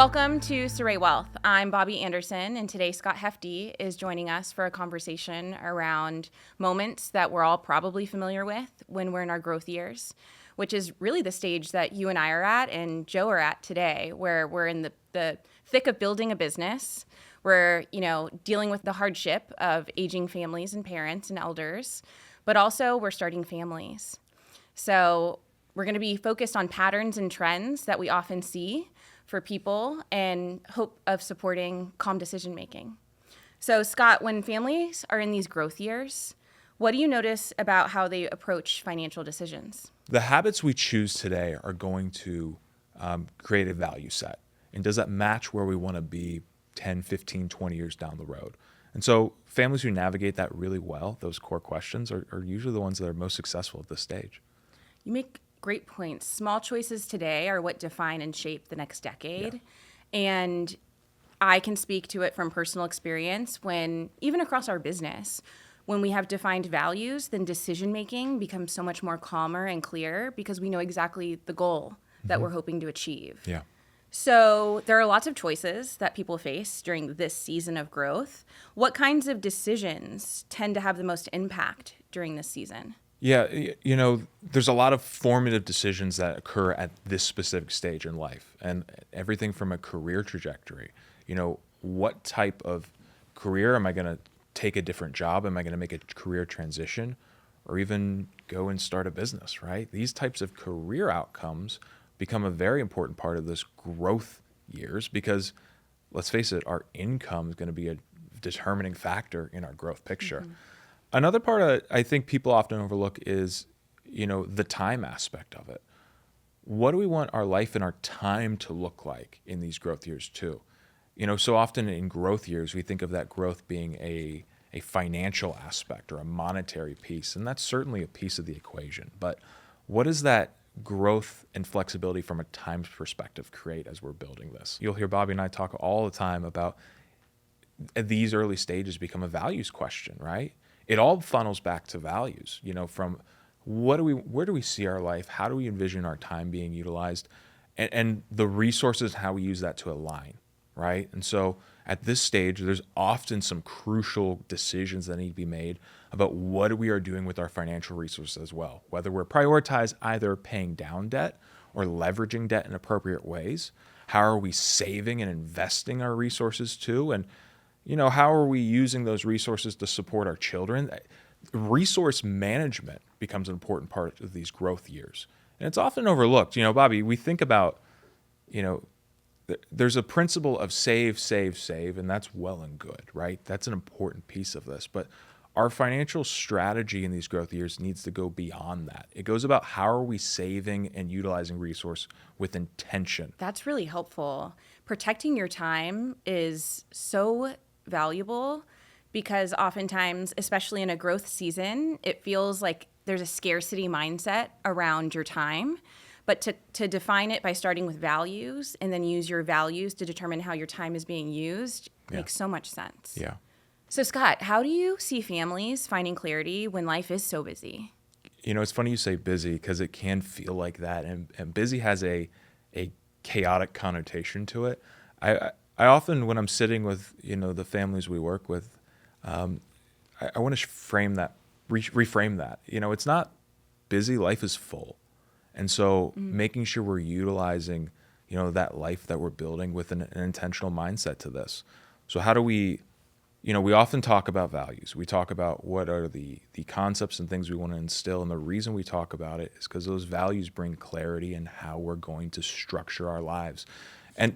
Welcome to Saray Wealth. I'm Bobby Anderson, and today Scott Hefty is joining us for a conversation around moments that we're all probably familiar with when we're in our growth years, which is really the stage that you and I are at and Joe are at today, where we're in the thick of building a business. We're, dealing with the hardship of aging families and parents and elders, but also we're starting families. So we're going to be focused on patterns and trends that we often see for people and hope of supporting calm decision making. So Scott, when families are in these growth years, what do you notice about how they approach financial decisions? The habits we choose today are going to create a value set. And does that match where we want to be 10, 15, 20 years down the road? And so families who navigate that really well, those core questions, are usually the ones that are most successful at this stage. You make great points. Small choices today are what define and shape the next decade. Yeah. And I can speak to it from personal experience when, even across our business, when we have defined values, then decision making becomes so much more calmer and clear because we know exactly the goal that we're hoping to achieve. Yeah. So there are lots of choices that people face during this season of growth. What kinds of decisions tend to have the most impact during this season? Yeah, there's a lot of formative decisions that occur at this specific stage in life, and everything from a career trajectory. What type of career am I going to take a different job? Am I going to make a career transition or even go and start a business, right? These types of career outcomes become a very important part of this growth years because, let's face it, our income is going to be a determining factor in our growth picture. Mm-hmm. Another part I think people often overlook is, the time aspect of it. What do we want our life and our time to look like in these growth years too? So often in growth years, we think of that growth being a financial aspect or a monetary piece, and that's certainly a piece of the equation. But what does that growth and flexibility from a time perspective create as we're building this? You'll hear Bobby and I talk all the time about these early stages become a values question, right? It all funnels back to values, from where do we see our life? How do we envision our time being utilized? And the resources, how we use that to align, right? And so at this stage, there's often some crucial decisions that need to be made about what we are doing with our financial resources as well, whether we're prioritize either paying down debt or leveraging debt in appropriate ways. How are we saving and investing our resources too? And how are we using those resources to support our children? Resource management becomes an important part of these growth years. And it's often overlooked. Bobby, we think about, there's a principle of save, save, save, and that's well and good, right? That's an important piece of this. But our financial strategy in these growth years needs to go beyond that. It goes about how are we saving and utilizing resource with intention. That's really helpful. Protecting your time is so valuable because oftentimes, especially in a growth season, it feels like there's a scarcity mindset around your time. But to define it by starting with values and then use your values to determine how your time is being used makes so much sense. Yeah. So Scott, how do you see families finding clarity when life is so busy? It's funny you say busy because it can feel like that. And busy has a chaotic connotation to it. I often, when I'm sitting with, the families we work with, I want to reframe that. It's not busy, life is full. And so making sure we're utilizing, that life that we're building with an intentional mindset to this. So how do we, we often talk about values. We talk about what are the concepts and things we want to instill. And the reason we talk about it is because those values bring clarity in how we're going to structure our lives.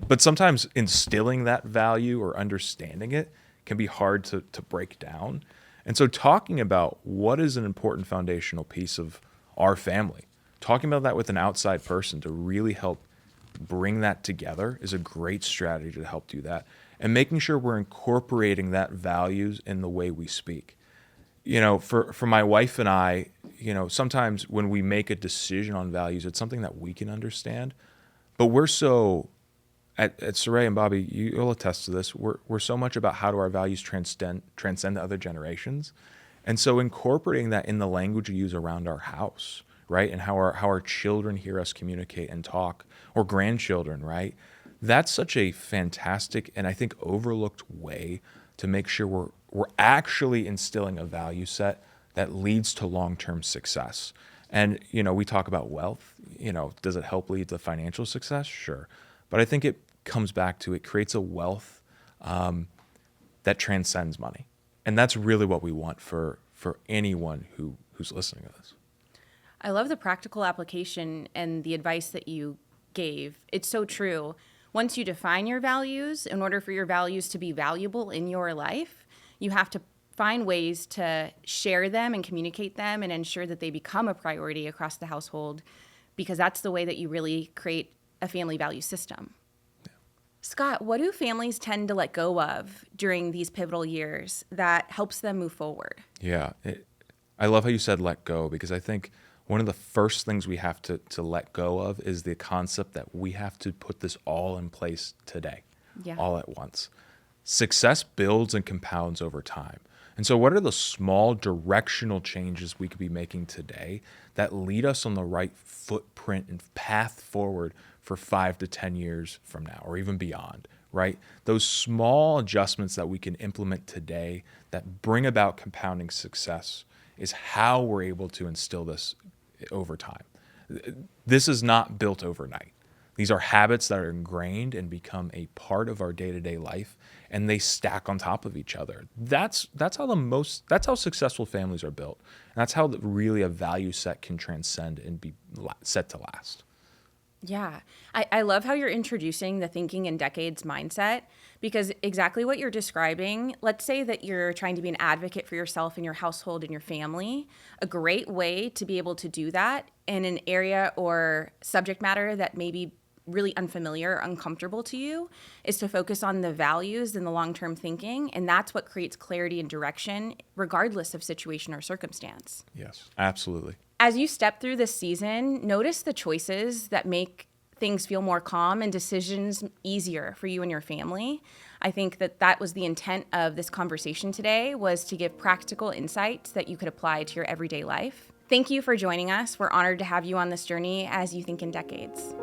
But sometimes instilling that value or understanding it can be hard to break down. And so talking about what is an important foundational piece of our family, talking about that with an outside person to really help bring that together is a great strategy to help do that. And making sure we're incorporating that values in the way we speak. For my wife and I, sometimes when we make a decision on values, it's something that we can understand. But we're so at Saray and Bobby, you'll attest to this. We're so much about how do our values transcend other generations, and so incorporating that in the language we use around our house, right, and how our children hear us communicate and talk, or grandchildren, right. That's such a fantastic and I think overlooked way to make sure we're actually instilling a value set that leads to long-term success. And we talk about wealth, does it help lead to financial success? Sure. But I think it comes back to it creates a wealth that transcends money. And that's really what we want for anyone who's listening to this. I love the practical application and the advice that you gave. It's so true. Once you define your values, in order for your values to be valuable in your life, you have to find ways to share them and communicate them and ensure that they become a priority across the household, because that's the way that you really create a family value system. Yeah. Scott, what do families tend to let go of during these pivotal years that helps them move forward? Yeah. I love how you said let go, because I think one of the first things we have to let go of is the concept that we have to put this all in place today, all at once. Success builds and compounds over time. And so what are the small directional changes we could be making today that lead us on the right footprint and path forward for 5 to 10 years from now, or even beyond, right? Those small adjustments that we can implement today that bring about compounding success is how we're able to instill this over time. This is not built overnight. These are habits that are ingrained and become a part of our day-to-day life, and they stack on top of each other. That's how successful families are built. And that's how really a value set can transcend and be set to last. Yeah. I love how you're introducing the thinking in decades mindset, because exactly what you're describing, let's say that you're trying to be an advocate for yourself and your household and your family. A great way to be able to do that in an area or subject matter that may be really unfamiliar or uncomfortable to you is to focus on the values and the long-term thinking. And that's what creates clarity and direction, regardless of situation or circumstance. Yes, absolutely. As you step through this season, notice the choices that make things feel more calm and decisions easier for you and your family. I think that was the intent of this conversation today, was to give practical insights that you could apply to your everyday life. Thank you for joining us. We're honored to have you on this journey as you think in decades.